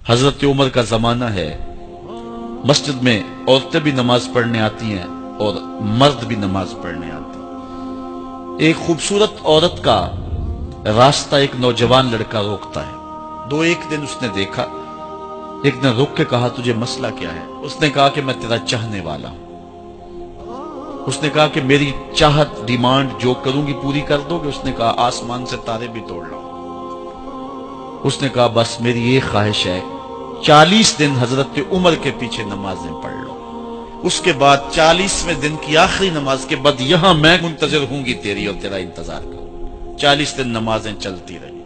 حضرت عمر کا زمانہ ہے، مسجد میں عورتیں بھی نماز پڑھنے آتی ہیں اور مرد بھی نماز پڑھنے آتے ہیں۔ ایک خوبصورت عورت کا راستہ ایک نوجوان لڑکا روکتا ہے۔ ایک دن اس نے دیکھا، ایک دن رک کے کہا تجھے مسئلہ کیا ہے؟ اس نے کہا کہ میں تیرا چاہنے والا ہوں۔ اس نے کہا کہ میری چاہت ڈیمانڈ جو کروں گی پوری کر دو گے؟ اس نے کہا آسمان سے تارے بھی توڑ لو۔ اس نے کہا بس میری یہ خواہش ہے 40 دن حضرت عمر کے پیچھے نمازیں پڑھ لو، اس کے بعد 40ویں دن کی آخری نماز کے بعد یہاں میں منتظر ہوں گی تیری اور تیرا انتظار کروں۔ 40 دن نمازیں چلتی رہی۔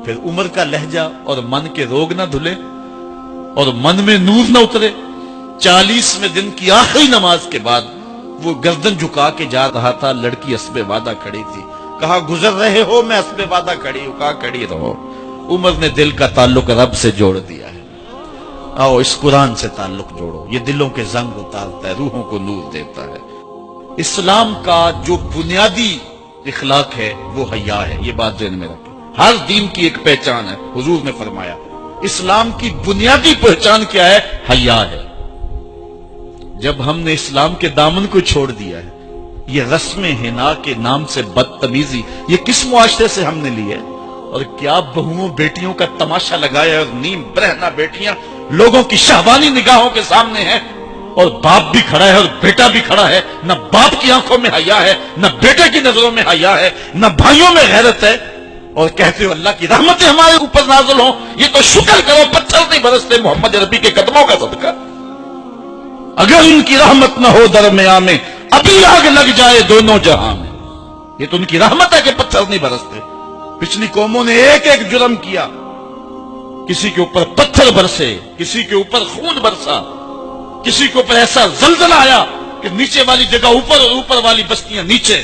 پھر عمر کا لہجہ اور من کے روگ نہ دھلے اور من میں نور نہ اترے۔ 40ویں دن کی آخری نماز کے بعد وہ گردن جھکا کے جا رہا تھا، لڑکی اسبِ وعدہ کھڑی تھی۔ کہا گزر رہے ہو؟ میں اسبِ وعدہ کھڑی ہوں۔ کہا کھڑی رہو۔ عمر نے دل کا تعلق رب سے جوڑ دیا ہے۔ آؤ اس قرآن سے تعلق جوڑو، یہ دلوں کے زنگ اتارتا ہے، روحوں کو نور دیتا ہے۔ اسلام کا جو بنیادی اخلاق ہے وہ حیا ہے، یہ بات ذہن میں رکھیں۔ ہر دین کی ایک پہچان ہے، حضور نے فرمایا اسلام کی بنیادی پہچان کیا ہے؟ حیا ہے۔ جب ہم نے اسلام کے دامن کو چھوڑ دیا ہے، یہ رسم حنا کے نام سے بدتمیزی یہ کس معاشرے سے ہم نے لی ہے؟ اور کیا بہوؤں بیٹیوں کا تماشا لگایا ہے، اور نیم برہنہ بیٹیاں لوگوں کی شہوانی نگاہوں کے سامنے ہیں، اور باپ بھی کھڑا ہے اور بیٹا بھی کھڑا ہے۔ نہ باپ کی آنکھوں میں حیا ہے، نہ بیٹے کی نظروں میں حیا ہے، نہ بھائیوں میں غیرت ہے، اور کہتے ہو اللہ کی رحمتیں ہمارے اوپر نازل ہوں۔ یہ تو شکر کرو پتھر نہیں برستے محمد عربی کے قدموں کا صدقہ۔ اگر ان کی رحمت نہ ہو درمیان میں ابھی آگ لگ جائے دونوں جہاں میں۔ یہ تو ان کی رحمت ہے کہ پتھر نہیں برستے۔ پچھلی قوموں نے ایک ایک جرم کیا، کسی کے اوپر پتھر برسے، کسی کے اوپر خون برسا، کسی کے اوپر ایسا زلزلہ آیا کہ نیچے والی جگہ اوپر اور اوپر والی بستیاں نیچے۔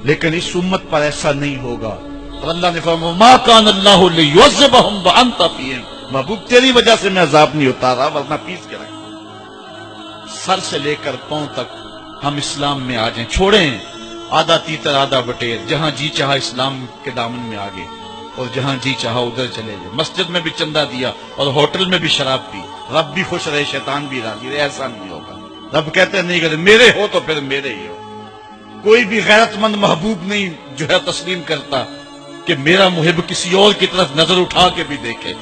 لیکن اس امت پر ایسا نہیں ہوگا، اور اللہ نے فرمایا ما کان اللہ لیعذبہم وانت فیہم، محبوب تیری وجہ سے میں عذاب نہیں اتارا ورنہ پیس کے رکھ۔ سر سے لے کر پاؤں تک ہم اسلام میں آ جائیں، چھوڑیں آدھا تیتر آدھا بٹیر، جہاں جی چاہا اسلام کے دامن میں آگے اور جہاں جی چاہا ادھر چلے گئے۔ مسجد میں بھی چندہ دیا اور ہوٹل میں بھی شراب پی، رب بھی خوش رہے شیطان بھی راضی رہے، ایسا نہیں ہوگا۔ رب کہتے نہیں کہ میرے ہو تو پھر میرے ہی ہو۔ کوئی بھی غیرت مند محبوب نہیں جو ہے تسلیم کرتا کہ میرا محب کسی اور کی طرف نظر اٹھا کے بھی دیکھے،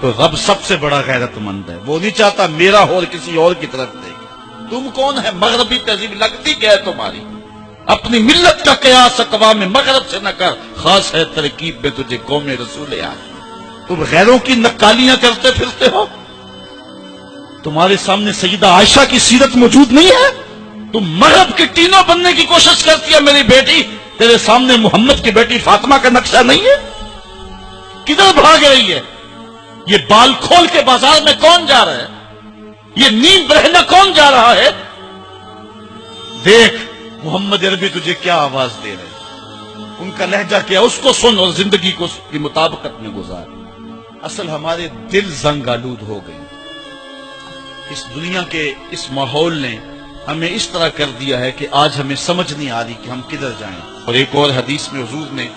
تو رب سب سے بڑا غیرت مند ہے، وہ نہیں چاہتا میرا ہو اور کسی اور کی طرف دیکھے۔ تم کون ہے؟ مغربی تہذیب لگتی کیا ہے تمہاری؟ اپنی ملت کا قیاس اقوام مغرب سے نہ کر، خاص ہے ترکیب میں تجھے قوم رسول آج۔ تم غیروں کی نقالیاں کرتے پھرتے ہو، تمہارے سامنے سیدہ عائشہ کی سیرت موجود نہیں ہے؟ تم مغرب کی ٹینوں بننے کی کوشش کرتی ہے میری بیٹی، تیرے سامنے محمد کی بیٹی فاطمہ کا نقشہ نہیں ہے؟ کدھر بھاگ رہی ہے؟ یہ بال کھول کے بازار میں کون جا رہا ہے؟ یہ نیم برہنہ کون جا رہا ہے؟ دیکھ محمد عربی تجھے کیا آواز دے رہے، ان کا لہجہ کیا، اس کو سن اور زندگی کو اس کی مطابقت میں گزار۔ اصل ہمارے دل زنگ آلود ہو گئے، اس دنیا کے اس ماحول نے ہمیں اس طرح کر دیا ہے کہ آج ہمیں سمجھ نہیں آ رہی کہ ہم کدھر جائیں۔ اور ایک اور حدیث میں حضور نے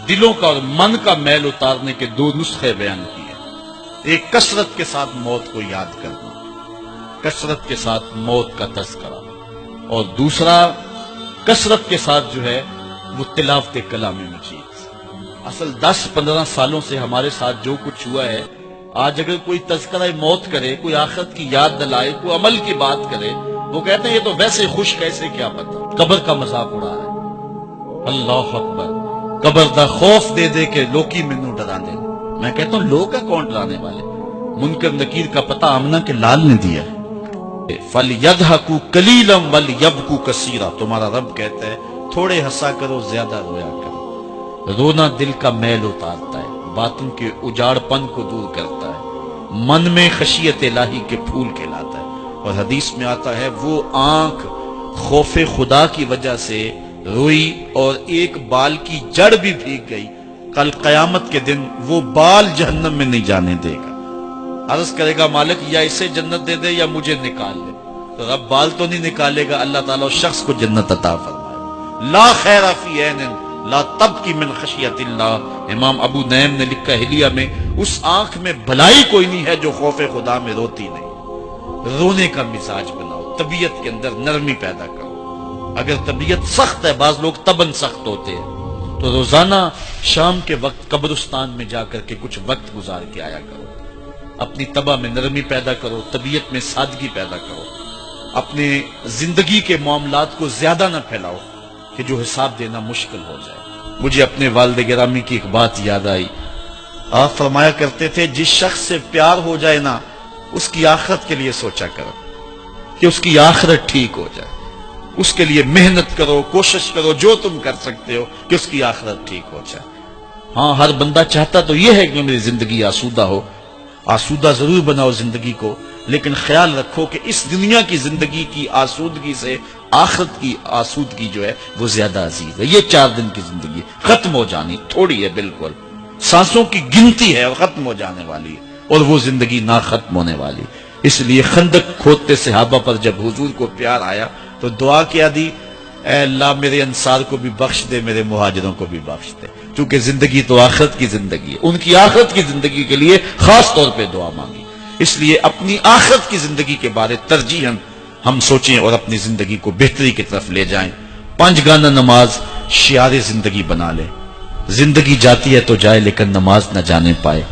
دلوں کا اور من کا میل اتارنے کے 2 نسخے بیان کیے۔ ایک کثرت کے ساتھ موت کو یاد کرنا، کثرت کے ساتھ موت کا تذکرہ، اور دوسرا کثرت کے ساتھ جو ہے وہ تلاوت کلام مجید۔ اصل 10-15 سالوں سے ہمارے ساتھ جو کچھ ہوا ہے، آج اگر کوئی تذکرہ موت کرے، کوئی آخرت کی یاد دلائے، کوئی عمل کی بات کرے، وہ کہتے ہیں یہ تو ویسے خوش کیسے، کیا پتہ، قبر کا مذاق اڑا ہے۔ اللہ اکبر، قبر دا خوف دے دے کے لوکی مینوں ڈرا دے۔ میں کہتا ہوں لوگ ہیں کون ڈرانے والے؟ منکر نکیر کا پتہ آمنہ کے لال نے دیا ہے۔ فَلْيَضْحَكُوا قَلِيلًا وَلْيَبْكُوا كَثِيرًا، تمہارا رب کہتا ہے تھوڑے ہنسا کرو زیادہ رویا کرو۔ رونا دل کا میل اتارتا ہے، باطن کے اجاڑ پن کو دور کرتا ہے، من میں خشیت الہی کے پھول کھلاتا ہے۔ اور حدیث میں آتا ہے وہ آنکھ خوف خدا کی وجہ سے روئی اور ایک بال کی جڑ بھی بھیگ گئی، کل قیامت کے دن وہ بال جہنم میں نہیں جانے دے گا۔ عرض کرے گا مالک یا اسے جنت دے دے یا مجھے نکال لے، تو رب بال تو نہیں نکالے گا، اللہ تعالیٰ اس شخص کو جنت عطا فرمائے۔ لا خیر فی عین لا تبکی من خشیت اللہ، امام ابو نعیم نے لکھا حلیہ میں، اس آنکھ میں بھلائی کوئی نہیں ہے جو خوف خدا میں روتی نہیں۔ رونے کا مزاج بناؤ، طبیعت کے اندر نرمی پیدا کرو۔ اگر طبیعت سخت ہے، بعض لوگ تباً سخت ہوتے ہیں، تو روزانہ شام کے وقت قبرستان میں جا کر کے کچھ وقت گزار کے آیا کرو۔ اپنی طبع میں نرمی پیدا کرو، طبیعت میں سادگی پیدا کرو۔ اپنے زندگی کے معاملات کو زیادہ نہ پھیلاؤ کہ جو حساب دینا مشکل ہو جائے۔ مجھے اپنے والد گرامی کی ایک بات یاد آئی۔ آپ فرمایا کرتے تھے جس شخص سے پیار ہو جائے نا، اس کی آخرت کے لیے سوچا کرو کہ اس کی آخرت ٹھیک ہو جائے، اس کے لیے محنت کرو، کوشش کرو، جو تم کر سکتے ہو کہ اس کی آخرت ٹھیک ہو جائے۔ ہاں، ہر بندہ چاہتا تو یہ ہے کہ میری زندگی آسودہ ہو، آسودہ ضرور بناؤ زندگی کو، لیکن خیال رکھو کہ اس دنیا کی زندگی کی آسودگی سے آخرت کی آسودگی جو ہے وہ زیادہ عزیز ہے۔ یہ 4 دن کی زندگی ختم ہو جانی، تھوڑی ہے، بالکل سانسوں کی گنتی ہے اور ختم ہو جانے والی ہے، اور وہ زندگی نہ ختم ہونے والی۔ اس لیے خندق کھودتے صحابہ پر جب حضور کو پیار آیا تو دعا کیا دی، اے اللہ میرے انصار کو بھی بخش دے، میرے مہاجروں کو بھی بخش دے، چونکہ زندگی تو آخرت کی زندگی ہے۔ ان کی آخرت کی زندگی کے لیے خاص طور پہ دعا مانگی۔ اس لیے اپنی آخرت کی زندگی کے بارے ترجیحاً ہم سوچیں اور اپنی زندگی کو بہتری کی طرف لے جائیں۔ 5 گانا نماز شعار زندگی بنا لیں۔ زندگی جاتی ہے تو جائے، لیکن نماز نہ جانے پائے۔